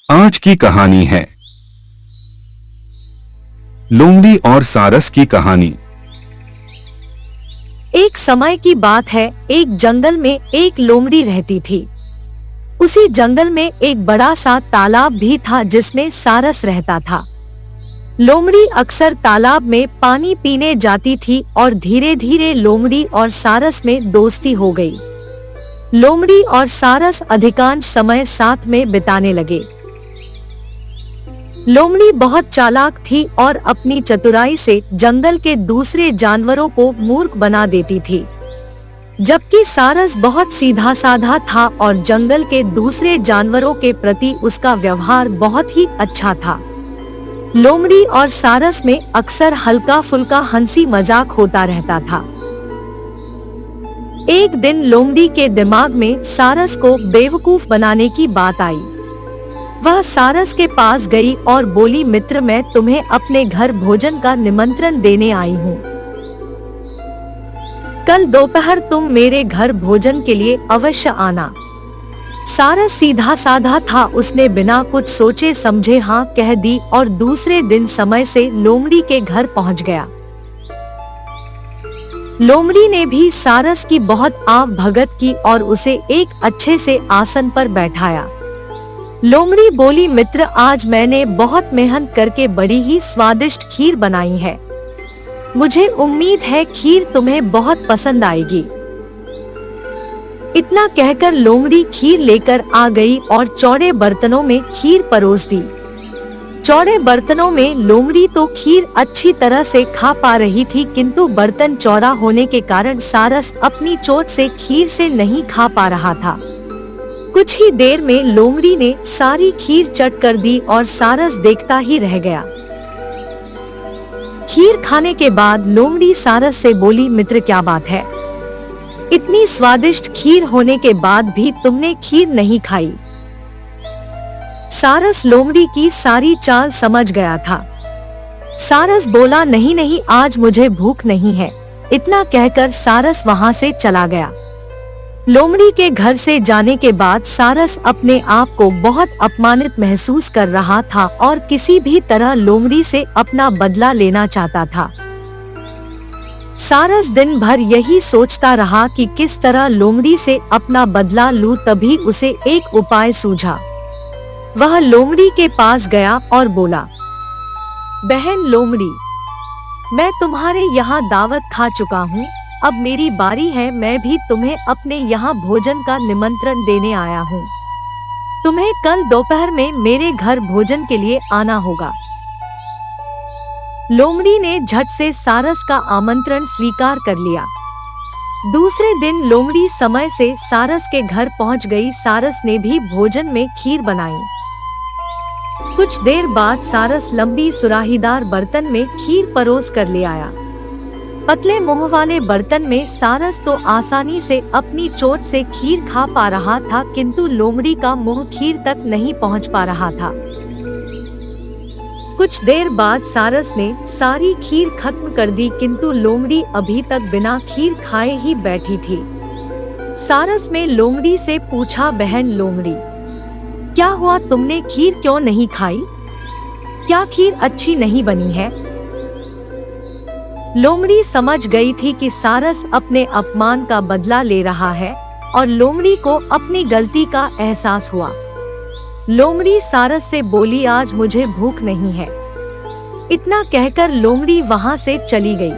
आज की कहानी है लोमड़ी और सारस की कहानी। एक समय की बात है, एक जंगल में एक लोमड़ी रहती थी। उसी जंगल में एक बड़ा सा तालाब भी था जिसमें सारस रहता था। लोमड़ी अक्सर तालाब में पानी पीने जाती थी और धीरे धीरे लोमड़ी और सारस में दोस्ती हो गई। लोमड़ी और सारस अधिकांश समय साथ में बिताने लगे। लोमड़ी बहुत चालाक थी और अपनी चतुराई से जंगल के दूसरे जानवरों को मूर्ख बना देती थी, जबकि सारस बहुत सीधा साधा था और जंगल के दूसरे जानवरों के प्रति उसका व्यवहार बहुत ही अच्छा था। लोमड़ी और सारस में अक्सर हल्का फुल्का हंसी मजाक होता रहता था। एक दिन लोमड़ी के दिमाग में सारस को बेवकूफ बनाने की बात आई। वह सारस के पास गई और बोली, मित्र, मैं तुम्हें अपने घर भोजन का निमंत्रण देने आई हूँ। कल दोपहर तुम मेरे घर भोजन के लिए अवश्य आना। सारस सीधा साधा था, उसने बिना कुछ सोचे समझे हाँ कह दी और दूसरे दिन समय से लोमड़ी के घर पहुँच गया। लोमड़ी ने भी सारस की बहुत आव भगत की और उसे एक अच्छे से आसन पर बैठाया। लोमड़ी बोली, मित्र, आज मैंने बहुत मेहनत करके बड़ी ही स्वादिष्ट खीर बनाई है। मुझे उम्मीद है खीर तुम्हें बहुत पसंद आएगी। इतना कहकर लोमड़ी खीर लेकर आ गई और चौड़े बर्तनों में खीर परोस दी। चौड़े बर्तनों में लोमड़ी तो खीर अच्छी तरह से खा पा रही थी, किंतु बर्तन चौड़ा होने के कारण सारस अपनी चोट से खीर से नहीं खा पा रहा था। कुछ ही देर में लोमड़ी ने सारी खीर चट कर दी और सारस देखता ही रह गया। खीर खाने के बाद लोमड़ी सारस से बोली, मित्र, क्या बात है? इतनी स्वादिष्ट खीर होने के बाद भी तुमने खीर नहीं खाई। सारस लोमड़ी की सारी चाल समझ गया था। सारस बोला, नहीं नहीं, आज मुझे भूख नहीं है। इतना कहकर सारस वहां से चला गया। लोमड़ी के घर से जाने के बाद सारस अपने आप को बहुत अपमानित महसूस कर रहा था और किसी भी तरह लोमड़ी से अपना बदला लेना चाहता था। सारस दिन भर यही सोचता रहा कि किस तरह लोमड़ी से अपना बदला लूं। तभी उसे एक उपाय सूझा। वह लोमड़ी के पास गया और बोला, बहन लोमड़ी, मैं तुम्हारे यहाँ दावत खा चुका हूँ, अब मेरी बारी है। मैं भी तुम्हें अपने यहाँ भोजन का निमंत्रण देने आया हूँ। तुम्हें कल दोपहर में मेरे घर भोजन के लिए आना होगा। लोमड़ी ने झट से सारस का आमंत्रण स्वीकार कर लिया। दूसरे दिन लोमड़ी समय से सारस के घर पहुँच गई। सारस ने भी भोजन में खीर बनाई। कुछ देर बाद सारस लंबी सुराहीदार बर्तन में खीर परोस कर ले आया। पतले मुंह वाले बर्तन में सारस तो आसानी से अपनी चोट से खीर खा पा रहा था, किंतु लोमड़ी का मुंह खीर तक नहीं पहुंच पा रहा था। कुछ देर बाद सारस ने सारी खीर खत्म कर दी, किंतु लोमड़ी अभी तक बिना खीर खाए ही बैठी थी। सारस ने लोमड़ी से पूछा, बहन लोमड़ी, क्या हुआ? तुमने खीर क्यों नहीं खाई? क्या खीर अच्छी नहीं बनी है? लोमड़ी समझ गई थी कि सारस अपने अपमान का बदला ले रहा है और लोमड़ी को अपनी गलती का एहसास हुआ। लोमड़ी सारस से बोली, आज मुझे भूख नहीं है। इतना कहकर लोमड़ी वहां से चली गई।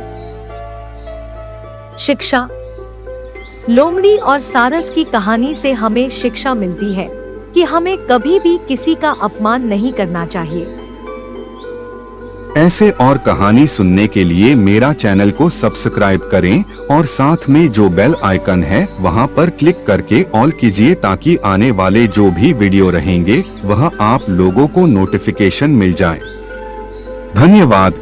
शिक्षा। लोमड़ी और सारस की कहानी से हमें शिक्षा मिलती है कि हमें कभी भी किसी का अपमान नहीं करना चाहिए। ऐसे और कहानी सुनने के लिए मेरा चैनल को सब्सक्राइब करें और साथ में जो बेल आइकन है वहां पर क्लिक करके ऑल कीजिए, ताकि आने वाले जो भी वीडियो रहेंगे वह आप लोगों को नोटिफिकेशन मिल जाए। धन्यवाद।